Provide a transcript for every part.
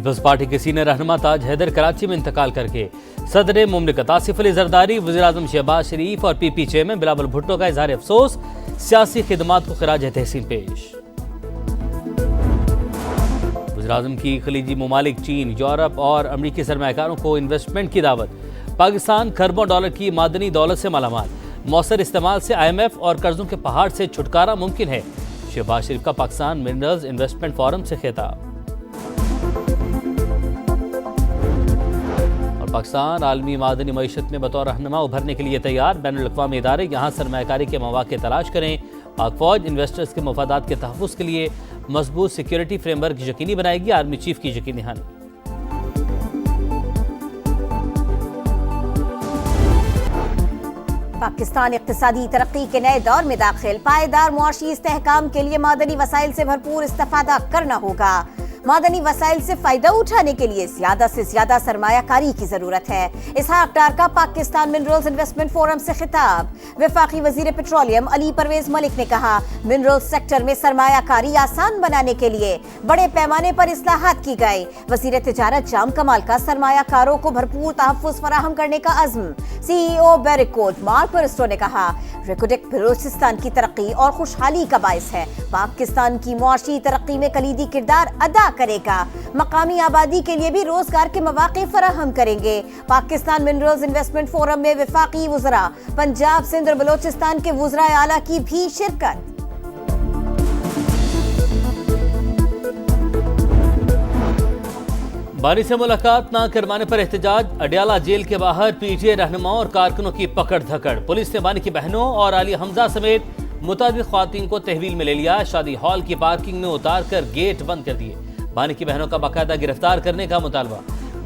Peoples party के senior रहनुमा ताज हैदर कराची में इंतकाल करके सदर मुमलिकत आसिफ अली जरदारी, वज़ीर-ए-आज़म शहबाज शरीफ और पीपी चेयरमैन बिलावल भुट्टो का इजहार अफसोस, सियासी खिदमात को खराज तहसीन पेश। वज़ीर-ए-आज़म की खलीजी ममालिक चीन, यूरोप और अमरीकी सरमायाकारों को इन्वेस्टमेंट की दावत। पाकिस्तान खरबों डॉलर की मादनी दौलत से मालामाल, मौसर इस्तेमाल से IMF और कर्जों के पहाड़ से छुटकारा मुमकिन है। शहबाज शरीफ का पाकिस्तान मिनरल्स इन्वेस्टमेंट फोरम से खिताब। और पाकिस्तान आलमी मादनी मईशत में बतौर रहनुमा उभरने के लिए तैयार। बैनुल-अक़वामी इदारे यहाँ सरमायाकारी के मौक़े तलाश करें। पाक फौज इन्वेस्टर्स के मफादात के तहफ़्फ़ुज़ के लिए मजबूत सिक्योरिटी फ्रेमवर्क यकीनी बनाएगी। आर्मी चीफ की यकीनी दहानी। पाकिस्तान इक़्तिसादी तरक्की के नए दौर में दाखिल, पायदार मुआशी इस्तेहकाम के लिए मादनी वसाइल से भरपूर इस्तेफादा करना होगा। मादनी वसाइल से फायदा उठाने के लिए ज्यादा से ज्यादा सरमायाकारी की जरूरत है। इसहाक डार का पाकिस्तान मिनरल्स इन्वेस्टमेंट फोरम से खिताब। वफाकी वजीर पेट्रोलियम अली परवेज मलिक ने कहा, मिनरल्स सेक्टर में सरमायाकारी आसान बनाने के लिए बड़े पैमाने पर इस्लाहात की गई। वजीर तिजारत जाम कमाल का सरमायाकारों को भरपूर तहफ़्फ़ुज़ फराहम करने का अज़्म। CEO बैरिकोट मार्क परिस्टो ने कहा, रेकोडेक बलूचिस्तान की तरक्की और खुशहाली का बाइस है। पाकिस्तान की मुआशी तरक्की में कलीदी किरदार अदा करेगा। मकामी आबादी के लिए भी रोजगार के मौके फराहम करेंगे। पाकिस्तान मिनरल्स इन्वेस्टमेंट फोरम में वफाकी वुज़रा, पंजाब, सिंध और बलूचिस्तान के वुज़रा आला की भी शिरकत। बानी से मुलाकात न करवाने पर एहतजाज। अडियाला जेल के बाहर PTA रहनुमाओं और कारकुनों की पकड़ धकड़। पुलिस ने बानी की बहनों और आली हमजा समेत मुतादिद ख्वातीन को तहवील में ले लिया। शादी हॉल की पार्किंग में उतार कर गेट बंद कर दिए। बानी की बहनों का बाकायदा गिरफ्तार करने का मुतालबा।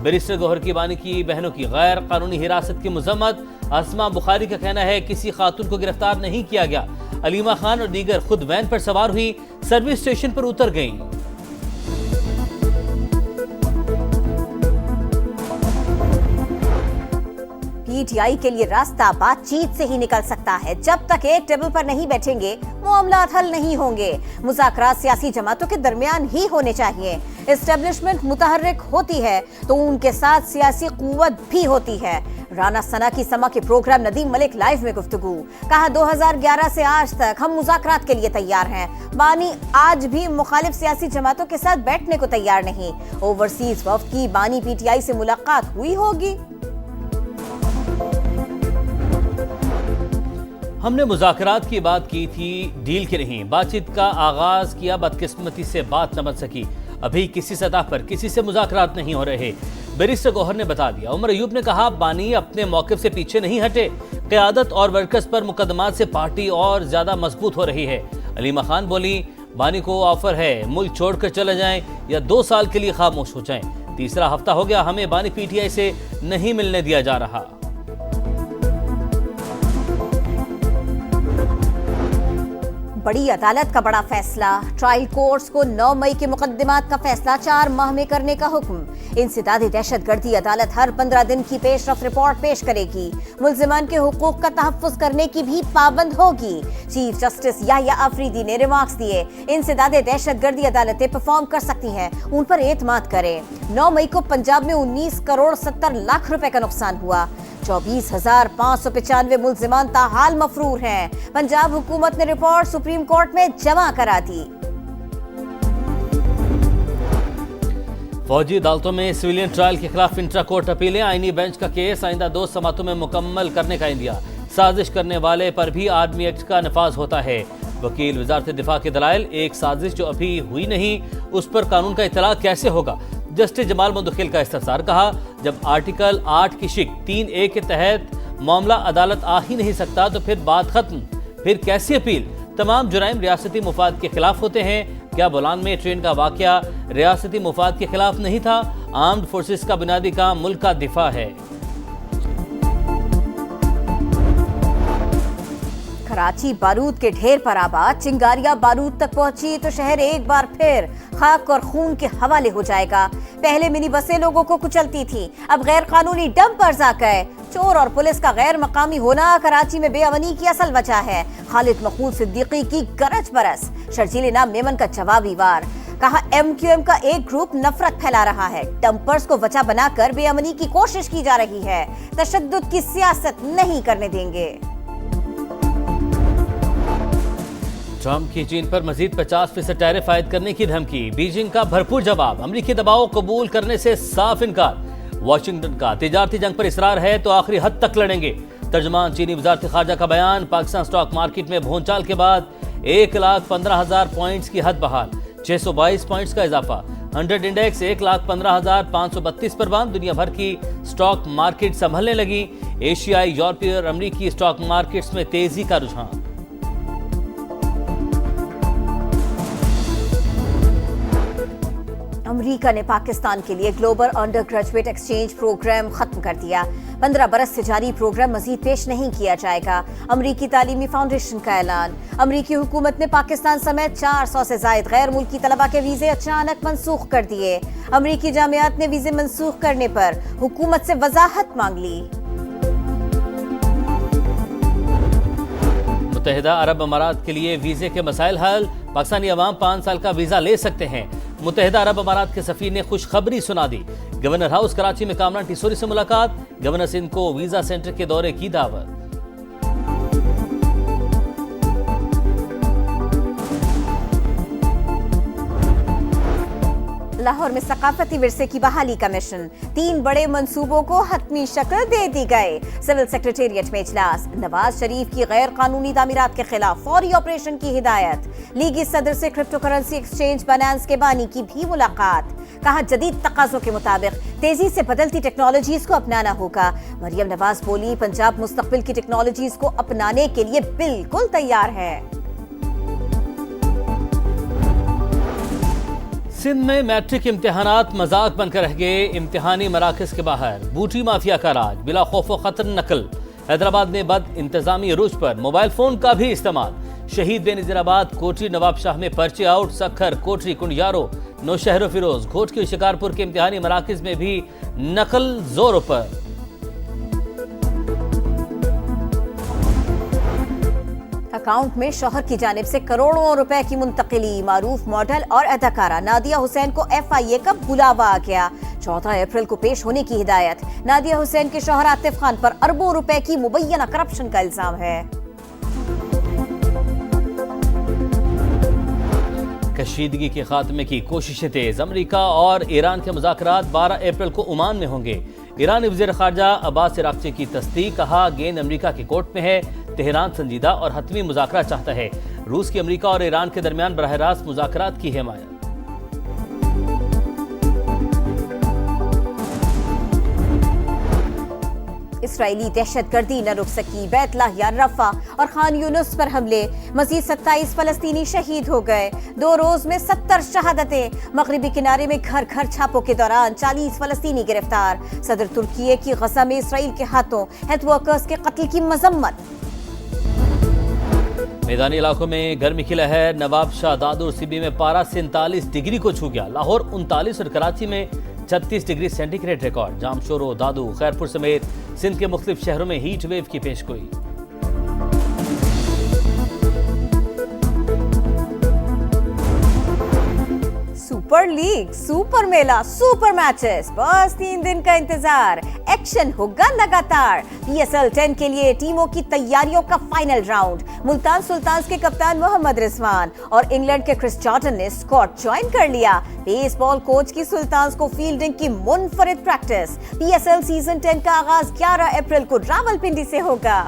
बैरिस्टर गौहर की बानी की बहनों की गैर कानूनी हिरासत की मजम्मत। असमा बुखारी का कहना है किसी खातून को गिरफ्तार नहीं किया गया। अलीमा खान और दीगर खुद वैन पर सवार हुई, सर्विस स्टेशन पर उतर गईं। PTI के लिए रास्ता बातचीत से ही निकल सकता है। जब तक एक टेबल पर नहीं बैठेंगे, मामलात हल नहीं होंगे। मुज़ाकरात सियासी जमातों के दरमियान ही होने चाहिए। एस्टेब्लिशमेंट मुतहर्रिक होती है तो उनके साथ सियासी कुव्वत भी होती है। राना सना की समा के प्रोग्राम नदीम मलिक लाइव में गुफ्तगू। कहा, 2011 से आज तक हम मुज़ाकरात के लिए तैयार हैं। बानी आज भी मुखालिफ सियासी जमातों के साथ बैठने को तैयार नहीं। ओवरसीज वफ्द की बानी PTI से मुलाकात हुई होगी। हमने मुज़ाकरात की बात की थी, डील की नहीं। बातचीत का आगाज किया, बदकिस्मती से बात न बन सकी। अभी किसी सतह पर किसी से मुज़ाकरात नहीं हो रहे। बैरिस्टर गौहर ने बता दिया। उमर अयूब ने कहा, बानी अपने मौक़िफ़ से पीछे नहीं हटे। क़यादत और वर्कर्स पर मुकदमात से पार्टी और ज्यादा मजबूत हो रही है। अलीमा खान बोली, बानी को ऑफर है, मुल्क छोड़कर चले जाएं या 2 साल के लिए खामोश हो जाएं। तीसरा हफ्ता हो गया, हमें बानी PTI से नहीं मिलने दिया जा रहा। बड़ी अदालत का बड़ा फैसला। ट्रायल कोर्ट्स को 9 मई के मुकदमात का फैसला 4 माह में करने का हुक्म। इंसदादी दहशतगर्दी अदालत हर 15 दिन की पेशरफ रिपोर्ट पेश करेगी। मुल्जिमान के हुकूक का तहफ़्फ़ुज़ करने की भी पाबंद होगी। चीफ जस्टिस याह्या अफरीदी ने रिमार्क्स दिए, इंसदादी दहशतगर्दी अदालतें परफॉर्म कर सकती हैं, उन पर एतमाद करें। 9 मई को पंजाब में 19 करोड़ 70 लाख रुपए का नुकसान हुआ। 24,595 मुल्जिमान ताहाल मफरूर हैं। पंजाब हुकूमत ने रिपोर्ट सुप्रीम कोर्ट में जमा करा दी। फौजी अदालतों में सिविलियन ट्रायल के खिलाफ इंट्रा कोर्ट अपीलें। आईनी बेंच का केस आइंदा 2 समातों में मुकम्मल करने का इंदिया। साजिश करने वाले पर भी आर्मी एक्ट का नफाज होता है। वकील वजारत दिफा के दलाइल, एक साजिश जो अभी हुई नहीं उस पर कानून का इतला कैसे होगा। जस्टिस जमाल मुंदखिल का इस्तफसार। कहा, जब आर्टिकल 8 की शिक 3A के तहत मामला अदालत आ ही नहीं सकता तो फिर बात खत्म, फिर कैसी अपील। तमाम जुराइम रियासती मुफाद के खिलाफ होते हैं। क्या बोलान में ट्रेन का वाकया रियासती मुफाद के खिलाफ नहीं था? आर्म्ड फोर्सेस का बुनियादी काम मुल्क का दिफा है। कराची बारूद के ढेर पर आबाद। चिंगारियां बारूद तक पहुंची तो शहर एक बार फिर खाक और खून के हवाले हो जाएगा। पहले मिनी बसें लोगों को कुचलती थी, अब गैर कानूनी डंपर्स आ गए। चोर और पुलिस का गैर मकामी होना कराची में बेअमनी की असल वजह है। खालिद मखूद सिद्दीकी की गरज बरस। शर्जीले नाम मेमन का जवाबी वार। कहा MQM का एक ग्रुप नफरत फैला रहा है, डंपर्स को वजह बनाकर बेअमनी की कोशिश की जा रही है, तशद्दुद की सियासत नहीं करने देंगे। ट्रंप की चीन पर मजीद 50% टैरिफ आयद करने की धमकी, बीजिंग का भरपूर जवाब, अमरीकी दबाव कबूल करने से साफ इनकार। वाशिंगटन का तिजारती जंग पर इसरार है तो आखिरी हद तक लड़ेंगे। तर्जमान चीनी वजारत खारजा का बयान, पाकिस्तान स्टॉक मार्केट में भूचाल के बाद 1,15,000 पॉइंट्स की हद बहाल, 622 पॉइंट्स का इजाफा। 100 इंडेक्स 1,15,532 पर बंद। दुनिया भर की स्टॉक मार्केट संभलने लगी। एशियाई, यूरोपीय और अमरीकी स्टॉक मार्केट्स में तेजी का रुझान। अमेरिका ने पाकिस्तान के लिए global undergraduate exchange programme खत्म कर दिया। 15 बरस से जारी प्रोग्राम मजीद पेश नहीं किया जाएगा। अमरीकी तालीमी फाउंडेशन का ऐलान। अमरीकी हुकूमत ने पाकिस्तान समेत 400 से जायद गैर मुल्की तलबा के वीजे अचानक मनसूख कर दिए। अमरीकी जामियात ने वीजे मनसूख करने पर हुकूमत से वजाहत मांग ली। मुत्तहिदा अरब अमारात के लिए वीजे के मसाइल हल, पाकिस्तानी अवाम 5 साल का वीजा ले सकते हैं। मुत्तहिदा अरब अमारात के सफीर ने खुशखबरी सुना दी। गवर्नर हाउस कराची में कामरान टिसोरी से मुलाकात, गवर्नर सिंध को वीजा सेंटर के दौरे की दावत। लाहौर में सकाफती विरसे की बहाली का मिशन, 3 बड़े मंसूबों को हतमी शक्ल दे दी गए। सिविल सेक्रेटेरिएट में इजलास, नवाज शरीफ की गैर कानूनी तामीरात के खिलाफ फौरी ऑपरेशन की हिदायत। लीगी सदर से क्रिप्टो करेंसी एक्सचेंज बाइनेंस के बानी की भी मुलाकात। कहा जदीद तकाजों के मुताबिक तेजी से बदलती टेक्नोलॉजीज को अपनाना होगा। मरियम नवाज बोली, पंजाब मुस्तकबिल की टेक्नोलॉजीज को अपनाने के लिए बिल्कुल तैयार है। सिंध में मैट्रिक इम्तिहानात मजाक बनकर रह गए। इम्तिहानी मराकज के बाहर बूटी माफिया का राज, बिला खौफ व खतर नकल। हैदराबाद में बद इंतजामी अरूज पर मोबाइल फोन का भी इस्तेमाल। शहीद बेनजीराबाद, कोटरी नवाबशाह में पर्चे आउट, सखर, कोटरी, कुंडियारो, नौशहर फिरोज, घोट के शिकारपुर के इम्तिहानी मराकज में भी नकल जोरों पर। अकाउंट में शौहर की जानिब से करोड़ों रुपए की मुंतकिली। मारूफ मॉडल और अदाकारा नादिया हुसैन को FIA का बुलावा आ गया। 14 अप्रैल को पेश होने की हिदायत। नादिया हुसैन के शौहर आतिफ खान पर अरबों रुपए की मुबैयना करप्शन का इल्जाम है। कशीदगी के खात्मे की कोशिशें तेज। अमेरिका और ईरान के मुज़ाकरात 12 अप्रैल को ओमान में होंगे। ईरानी वज़ीर ख़ारजा अब्बास इराक़ची की तस्दीक, कहा गेंद अमेरिका के कोर्ट में है, तेहरान संजीदा और हतमी मुज़ाकरा चाहता है। रूस की अमेरिका और ईरान के दरमियान बराह रास्त मुज़ाकरात की हिमायत। इसराइली दहशतगर्दी न रुक सकी। बैतलाहिया, रफा और खान यूनुस पर हमले, मजीद 27 फलस्तीनी शहीद हो गए। 2 रोज में 70 शहादतें। मगरिबी किनारे में घर घर छापों के दौरान 40 फलस्तीनी गिरफ्तार। सदर तुर्की की गजा में इसराइल के हाथों हेल्थ वर्कर्स के कत्ल की मजम्मत। मैदानी इलाकों में गर्मी की लहर। नवाबशाह, दादू और सिबी में पारा 47 डिग्री को छू गया। लाहौर 39 और कराची में 36 डिग्री सेंटीग्रेड रिकॉर्ड। जामशोरो, दादू, खैरपुर समेत सिंध के मुख्तलिफ शहरों में हीट वेव की पेशगोई। सुपर लीग, सुपर मेला, सुपर मैचेस, बस 3 दिन का इंतजार। एक्शन होगा लगातार। PSL 10 के लिए टीमों की तैयारियों का फाइनल राउंड। मुल्तान सुल्तान्स के कप्तान मोहम्मद रिजवान और इंग्लैंड के क्रिस जॉर्डन ने स्क्वाड ज्वाइन कर लिया। बेसबॉल कोच की सुल्तान्स को फील्डिंग की मुनफरिद प्रैक्टिस। PSL सीजन 10 का आगाज 11 अप्रैल को रावलपिंडी से होगा।